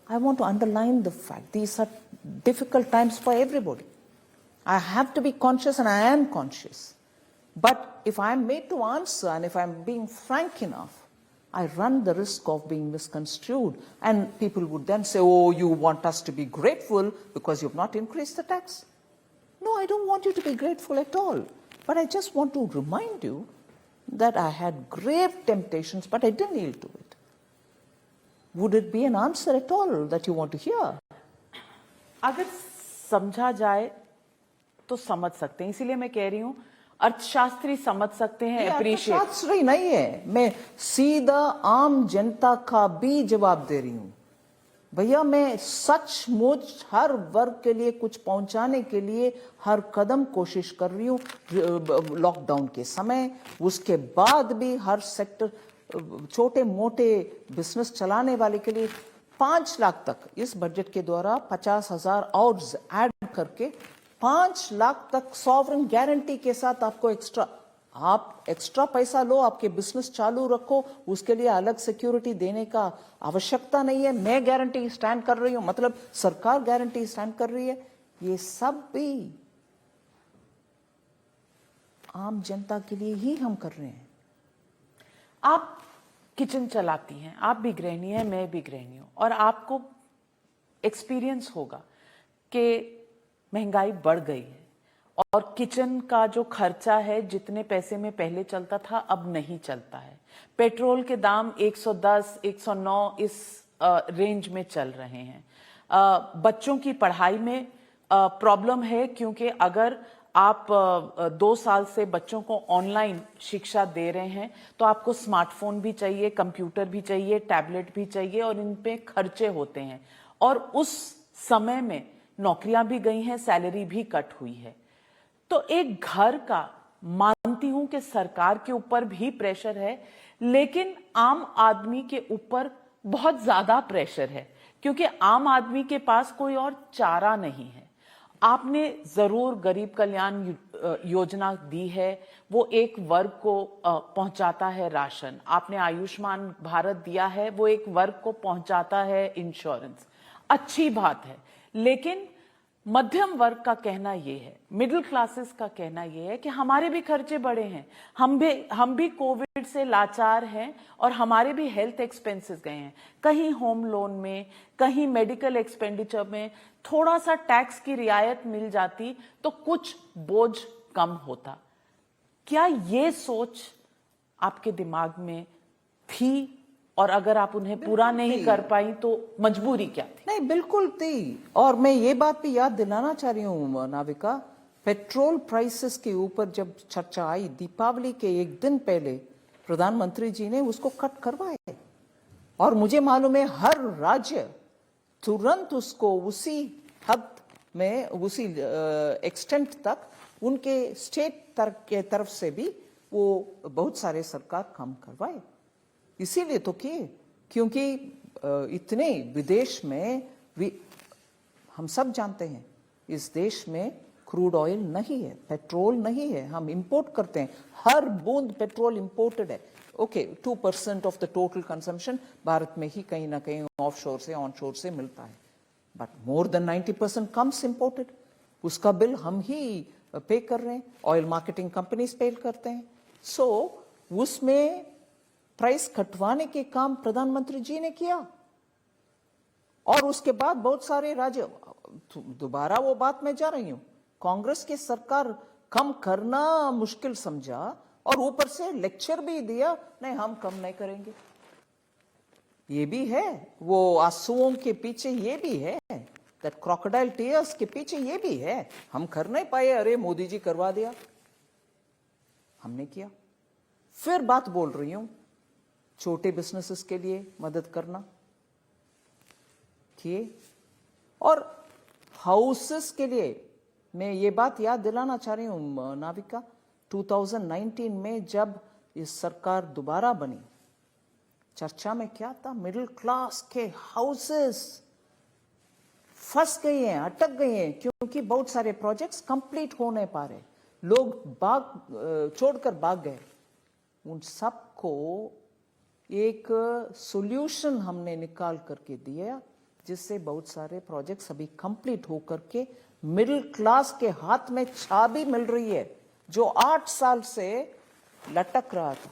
I want to underline the fact these are difficult times for everybody. I have to be conscious, and I am conscious. But if I am made to answer, and if I'm being frank enough, I run the risk of being misconstrued. And people would then say, oh, you want us to be grateful because you've not increased the tax. No, I don't want you to be grateful at all. But I just want to remind you that I had grave temptations, but I didn't yield to it. Would it be an answer at all that you want to hear? अगर समझा जाए तो समझ सकते हैं, इसीलिए मैं कह रही हूं अर्थशास्त्री समझ सकते हैं, अप्रिशिएट। अर्थशास्त्री नहीं है, मैं सीधा आम जनता का भी जवाब दे रही हूं। भैया, मैं सचमुच हर वर्ग के लिए कुछ पहुंचाने के लिए हर कदम कोशिश कर रही हूं। लॉकडाउन के समय, उसके बाद भी हर सेक्टर, छोटे मोटे बिजनेस चलाने वाले के लिए 5 लाख तक इस बजट के द्वारा 50,000 और ऐड करके 5 लाख तक सॉवरेन गारंटी के साथ आपको एक्स्ट्रा पैसा लो, आपके बिजनेस चालू रखो, उसके लिए अलग सिक्योरिटी देने का आवश्यकता नहीं है। मैं गारंटी स्टैंड कर रही हूं, मतलब सरकार गारंटी स्टैंड कर रही है। ये सब भी आम जनता के लिए ही हम कर रहे हैं। आप किचन चलाती हैं, आप भी गृहिणी हैं, मैं भी गृहिणी हूं, और आपको एक्सपीरियंस होगा कि महंगाई बढ़ गई है और किचन का जो खर्चा है जितने पैसे में पहले चलता था अब नहीं चलता है। पेट्रोल के दाम 110, 109 इस रेंज में चल रहे हैं। बच्चों की पढ़ाई में प्रॉब्लम है, क्योंकि अगर आप 2 साल से बच्चों को ऑनलाइन शिक्षा दे रहे हैं तो आपको स्मार्टफोन भी चाहिए, कंप्यूटर भी चाहिए, टैबलेट भी चाहिए, और इन पे खर्चे होते हैं। और उस समय में नौकरियां भी गई हैं, सैलरी भी कट हुई है। तो एक घर का, मानती हूं कि सरकार के ऊपर भी प्रेशर है, लेकिन आम आदमी के ऊपर बहुत ज्यादा प्रेशर है, क्योंकि आम आदमी के पास कोई और चारा नहीं है। आपने जरूर गरीब कल्याण योजना दी है, वो एक वर्ग को पहुंचाता है राशन। आपने आयुष्मान भारत दिया है, वो एक वर्ग को पहुंचाता है इंश्योरेंस। अच्छी बात है, लेकिन मध्यम वर्ग का कहना ये है, मिडिल क्लासेस का कहना ये है कि हमारे भी खर्चे बढ़े हैं, हम भी कोविड से लाचार हैं, और हमारे भी हेल्थ एक्सपेंसेस गए हैं। कहीं होम लोन में, कहीं मेडिकल एक्सपेंडिचर में थोड़ा सा टैक्स की रियायत मिल जाती तो कुछ बोझ कम होता। क्या ये सोच आपके दिमाग में थी? और अगर आप उन्हें पूरा नहीं कर पाई तो मजबूरी क्या थी? नहीं, बिल्कुल थी। और मैं ये बात भी याद दिलाना चाह रही हूँ नाविका, पेट्रोल प्राइसेस के ऊपर जब चर्चा आई, दीपावली के एक दिन पहले प्रधानमंत्री जी ने उसको कट करवाए, और मुझे मालूम है हर राज्य तुरंत उसको उसी हद में, उसी एक्सटेंट तक उनके स्टेट के तरफ से भी वो बहुत सारे सरकार काम करवाए। इसीलिए तो किए, क्योंकि इतने विदेश में हम सब जानते हैं इस देश में क्रूड ऑयल नहीं है, पेट्रोल नहीं है, हम इंपोर्ट करते हैं। हर बूंद पेट्रोल इंपोर्टेड है। Okay, 2% of the total consumption Bharat में ही कहीं ना कहीं ऑफशोर से, ऑनशोर से मिलता है, but more than 90% comes imported. उसका बिल हम ही पे कर रहे हैं, ऑयल मार्केटिंग कंपनीज पे करते हैं। सो उसमें प्राइस कटवाने के काम प्रधानमंत्री जी ने किया, और उसके बाद बहुत सारे राज्य, दोबारा वो बात में जा रही हूं, कांग्रेस की सरकार कम करना मुश्किल समझा और ऊपर से लेक्चर भी दिया, नहीं हम कम नहीं करेंगे। ये भी है, वो आंसुओं के पीछे ये भी है, दैट क्रोकोडाइल टीयर्स के पीछे ये भी है। हम कर नहीं पाए, अरे मोदी जी करवा दिया, हमने किया। फिर बात बोल रही हूं, छोटे बिजनेसेस के लिए मदद करना किए, और हाउसेस के लिए मैं ये बात याद दिलाना चाह रही हूं नाविका, 2019 में जब इस सरकार दोबारा बनी, चर्चा में क्या था, मिडिल क्लास के हाउसेस फंस गए हैं, अटक गए हैं, क्योंकि बहुत सारे प्रोजेक्ट्स कंप्लीट हो नहीं पा रहे, लोग छोड़कर भाग गए। उन सबको एक सॉल्यूशन हमने निकाल करके दिया, जिससे बहुत सारे प्रोजेक्ट्स अभी कंप्लीट होकर के मिडिल क्लास के हाथ में चाबी मिल रही है जो 8 साल से लटक रहा था।